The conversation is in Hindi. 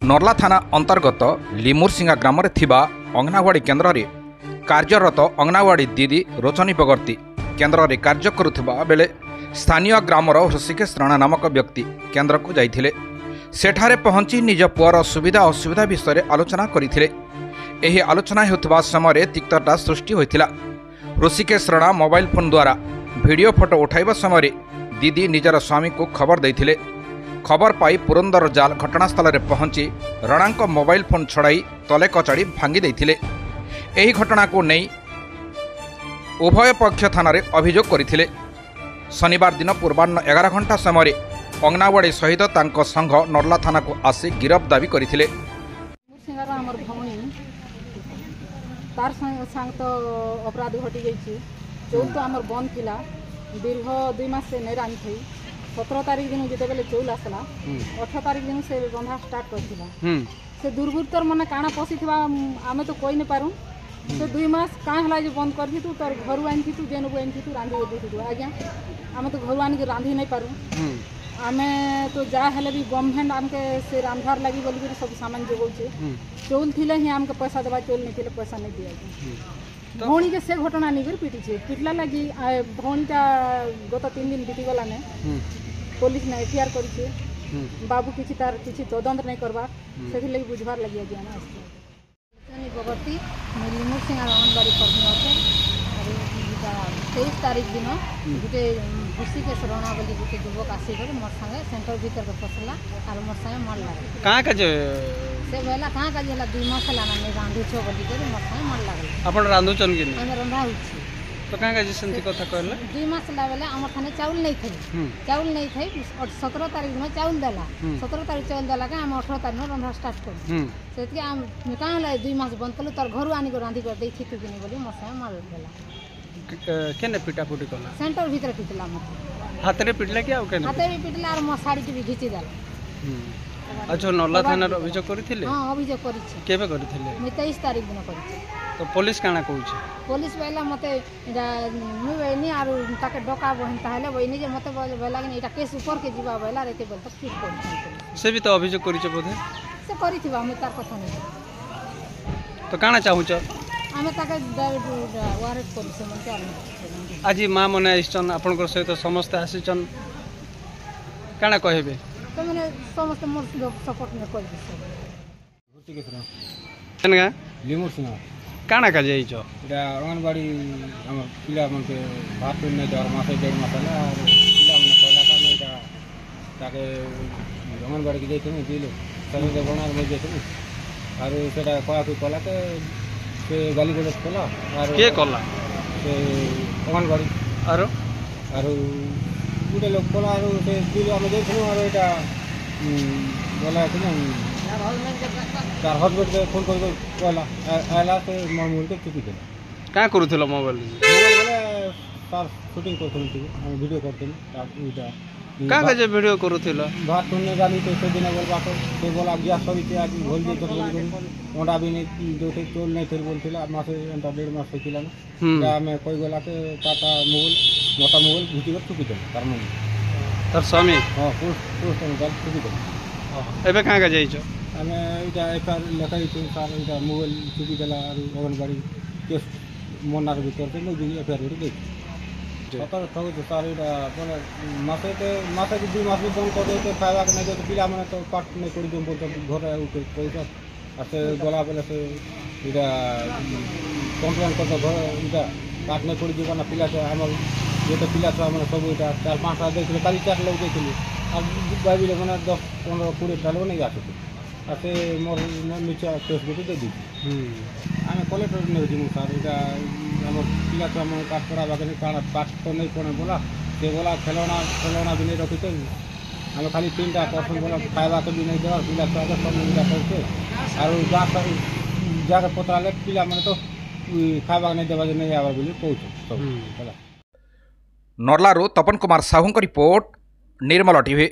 नर्ला थाना अंतर्गत लिमुरसिंगा ग्राम अंगनावाड़ी केन्द्र में कार्यरत अंगनावाड़ी दीदी रोचनी बगर्ती केन्द्र में कार्य करुवा बेले स्थानीय ग्रामर हृषिकेश राणा नामक व्यक्ति केन्द्र को जाइथिले। सेठारे पहुंची निज पुअर सुविधा असुविधा विषय आलोचना करथिले। एही आलोचना हेउथबा समय तिक्तता सृष्टि होइथिला। हृषिकेश राणा मोबाइल फोन द्वारा वीडियो फोटो उठाइबा समय दीदी निजर स्वामी को खबर देथिले। खबर पाई पुरंदर जाल घटनास्थल में पहुंची राणा मोबाइल फोन छड़ाई तले कचाड़ी भांगी देथिले। एही घटना को नहीं उभय पक्ष थाना अभियोग करथिले। शनिवार दिन पूर्वाह्न 11 घंटा समय अंगनावाड़ी सहित तांको संघ नर्ला थाना को आसी गिरफ दाबी करथिले। तार संग तो अपराध घटी जाइए। चौल तो आमर बंद थिला दीर्घ 2 मास से नहीं रांधि थी। 17 तारीख दिन जिते बेले चौल आसला 18 तारीख दिन से रंधा स्टार्ट करथिला। से दुर्बृत्तर मन काना पसी थिबा आमे तो कोई नहीं पारू। से 2 मास कां हला जे बंद करथि तू तोर घर आनि थी तू जेन को आनि थी तू रांधि देथि तू आज्ञा आमे तो घर आनि के रांधि नहीं पारू। आमे तो जा हेले भी गवर्नमेंट आमके से रांधार लगी बोली के सब सामान जोगौचे। चौल थिले ही आमके पैसा देबा चौल नहीं थिले पैसा नहीं दिया। भौणी के से घटना नहीं कर पिटी छे पिटला लगी भौणीटा गत 3 दिन बीती गला ने पुलिस ने एफआईआर करी छे। बाबू किछि तार किछि तदंत नहीं करबा सेथि लगी बुझबार लगी आज्ञा ना रोचनी बगर्ती लिमुरसिंगा अंगनवाड़ी कर्मी होते। 23 तारीख दिन गोटे हृषिकेश राणा बोली गोटे युवक आसिक मोर संगे सेंटर भीतर के फसला और मोर संगे मर लगे कहाँ का से बेला कहाँ का 2 मास ला नहीं रांधुछ बोली मोर संगे मर लगे। अपन रांधुचन कि आम रंधा होछि तो कहाँ का सेंती कथा कहला 2 मास ला बेले आम थाने चाउल नहीं थे। चाउल नहीं थे 17 तारीख दिन चाउल देला 17 तारीख चाउल देला के आम 18 तारीख रंधा स्टार्ट कर से आम कहाँ ला 2 मास बंद कलु तोर घर आनी को रांधि कर दे थी तू कि बोली मोर संगे मर देला। केने पिटा पुटी कला सेंटर भीतर पिटला मत हाथ रे पिटला क्या केने हाथ रे पिटला और मो साड़ी भी घिची देला। अच्छा नर्ला थाना अभियोग करथिले। हां अभियोग करिछि केबे करथिले 23 तारीख दिन करिछि। तो पुलिस काना कहूछि पुलिस बेला मते मु वेनी आरो ताके डका बहन ताहले वेनी जे मते बेला कि एटा केस ऊपर के जीवा बेला रेते बोल तो ठीक कर से भी तो अभियोग करिछ बोधे से करिथिबा हम तार कथा नहीं तो काना चाहूछ आमे ताके वारेट पुलिस मन के आज मां मने आइछन आपनकर सहित समस्त आसीछन काना कहबे तो माने समस्त मोर सपोर्ट ने कर दिस केनगा लिमुरसिंगा काना का जाइछो एटा अंगनवाड़ी हम पिला मन के भात ने दर मासे 1.5 मास ला और पिला मन कहला का मैं एटा ताके अंगनवाड़ी के जेते दिले सरे दे बना में जेते और सेटा कोआ को कहला के से गाली गोलस कला और के कला से अंगनवाड़ी आरो गुटे लोग कला और से दिले हम जेथु और एटा बोला कि तार हस्बैंड के फोन कर कहला आला से मोबाइल के चुकी देला का करूथिलो मोबाइल बोले तार शूटिंग करथि हम वीडियो करथि इटा का का जे वीडियो करूथिलो भात सुनने जानी तो से दिन बोलबा तो से बोला गैस सभी के आज होल जे तो ओंडा भी नहीं जो थे चोल नहीं थे बोलथिला मासे एंटा 1.5 मास होतिला ना मैं कोई गोला के टाटा मोबाइल मोटा मोबाइल घुटी कर चुकी देला तार मन तार स्वामी हां पोस्ट गल चुकी देला एबे कहाँ का जाइछो हमें इटा एफआईआर लिखाई तो सार इटा मोबाइल चुकी देला और अंगनवाड़ी केस मोनार भीतर के लोग एफआईआर रे दे पता तो सार इटा बोले मासे के 2 मास भी बंद कर देते फायदा के नहीं तो पिला माने तो काट नहीं कर दे बोलते घर उठे पैसा आसे गला बेले से इटा कंप्लेन कर घर इटा काट नहीं कर जीवा ना पिला से हमर ये तो पिला छुआ माने सब इटा 4-5 टा देखले काली 4 लोग देखले अब बाबी लोग माने 10-15-20 टा लोग नहीं आसे आसे मोर नीचे केस गोटे दे दी आमे कलेक्टर ने दिमु सार इटा हमर पिला छुआ माने काट करा बाके काना पाठ तो नहीं कोने बोला से बोला खिलौना भी नहीं रखते हमें खाली 3टा पर्सन बोला फायदा के भी नहीं देवा पिला छुआ के सब मिला करके और जाकर पता ले पिला माने तो खावा नहीं देवा नहीं आवा बोली कहू सब नर्लारू तपन कुमार साहू रिपोर्ट निर्मल टीवी।